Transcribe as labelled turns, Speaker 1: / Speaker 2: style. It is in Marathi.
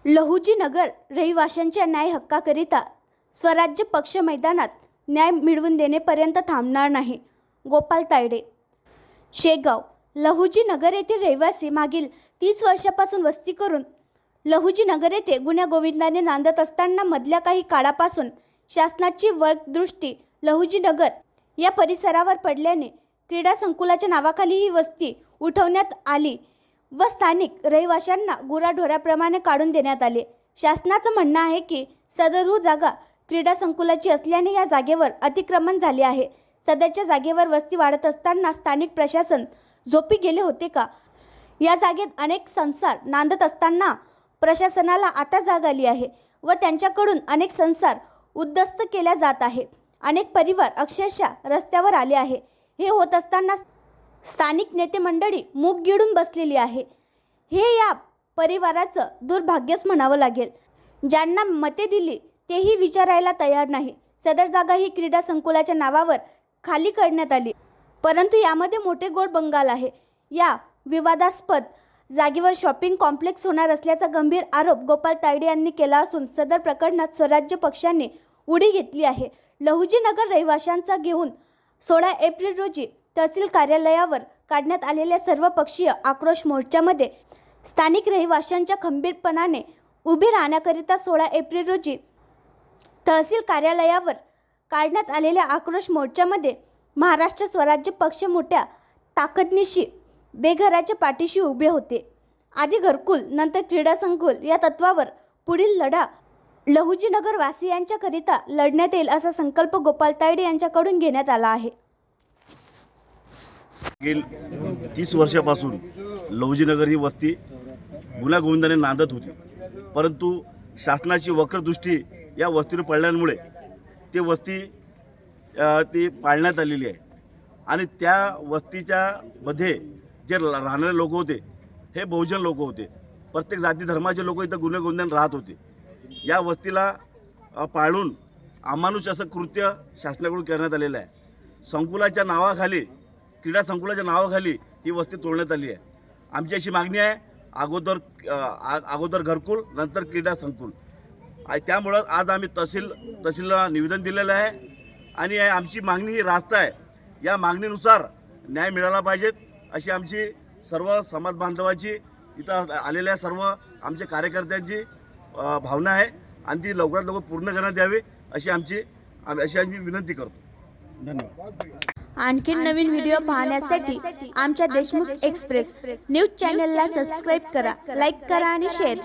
Speaker 1: लहुजी नगर रहिवाशांच्या न्याय हक्काकरिता स्वराज्य पक्ष मैदानात न्याय मिळवून देण्यापर्यंत थांबणार नाही. गोपाल तायडे, शेगाव. लहुजी नगर येथील रहिवासी मागील 30 वर्षापासून वस्ती करून लहुजी नगर येथे गुण्यागोविंदाने नांदत असताना मधल्या काही काळापासून शासनाची वर्गदृष्टी लहुजी नगर या परिसरावर पडल्याने क्रीडा संकुलाच्या नावाखाली ही वस्ती उठवण्यात आली व स्थानिक रहिवाशांना गुराढोराप्रमाणे काढून देण्यात आले. शासनाचं म्हणणं आहे की सदर जागा क्रीडा संकुलाची असल्याने या जागेवर अतिक्रमण झाले आहे. सदरच्या जागेवर वस्ती वाढत असताना स्थानिक प्रशासन झोपी गेले होते का? या जागेत अनेक संसार नांदत असताना प्रशासनाला आता जाग आली आहे व त्यांच्याकडून अनेक संसार उद्ध्वस्त केल्या जात आहे. अनेक परिवार अक्षरशः रस्त्यावर आले आहे. हे होत असताना स्थानिक नेते मंडळी मूग गिळून बसलेली आहे. हे या परिवाराचं दुर्भाग्यच म्हणावं लागेल. ज्यांना मते दिली तेही विचारायला तयार नाही. सदर जागा ही क्रीडा संकुलाच्या नावावर खाली करण्यात आली, परंतु यामध्ये मोठे गोड बंगाल आहे. या विवादास्पद जागेवर शॉपिंग कॉम्प्लेक्स होणार असल्याचा गंभीर आरोप गोपाल तायडे यांनी केला असून सदर प्रकरणात स्वराज्य पक्षाने उडी घेतली आहे. लहुजी नगर रहिवाशांचा घेऊन 16 एप्रिल रोजी तहसील कार्यालयावर काढण्यात आलेल्या सर्वपक्षीय आक्रोश मोर्चामध्ये स्थानिक रहिवाशांच्या खंबीरपणाने उभे राहण्याकरिता 16 एप्रिल रोजी तहसील कार्यालयावर काढण्यात आलेल्या आक्रोश मोर्चामध्ये महाराष्ट्र स्वराज्य पक्ष मोठ्या ताकदीनिशी बेघराच्या पाठीशी उभे होते. आधी घरकुल नंतर क्रीडा संकुल या तत्वावर पुढील लढा लहुजी नगर वासियांच्याकरिता लढण्यात येईल असा संकल्प गोपाल तायडे यांच्याकडून घेण्यात आला आहे.
Speaker 2: गेली 30 वर्षापासून लहुजी नगर ही वस्ती गुण्यागोविंदाने नांदत होती, परंतु शासनाची वक्रदृष्टी या वस्तीवर पडल्यामुळे ते वस्ती ती पाळण्यात आलेली आहे आणि त्या वस्तीच्या मध्ये जे राहणारे लोक होते हे बहुजन लोक होते. प्रत्येक जाती धर्माचे लोक इथं गुण्यागोविंदाने राहत होते. या वस्तीला पाळून अमानुष असं कृत्य शासनाकडून करण्यात आलेलं आहे. संकुलाच्या नावाखाली क्रीडा संकुलाच्या नावाखाली ही वस्ती तोडण्यात आली आहे. आमची अशी मागणी आहे, अगोदर घरकुल नंतर क्रीडा संकुल. त्यामुळं आज आम्ही तहसीलला निवेदन दिलेलं आहे आणि आमची मागणी ही रास्त आहे. या मागणीनुसार न्याय मिळाला पाहिजेत अशी आमची सर्व समाज बांधवाची इथं आलेल्या सर्व आमच्या कार्यकर्त्यांची भावना आहे आणि ती लवकरात लवकर पूर्ण करण्यात यावी अशी आमची विनंती करतो. धन्यवाद.
Speaker 1: आणखी नवीन व्हिडिओ पाहण्यासाठी आमच्या देशमुख एक्सप्रेस न्यूज चॅनलला सबस्क्राईब करा, लाईक करा आणि शेअर करा.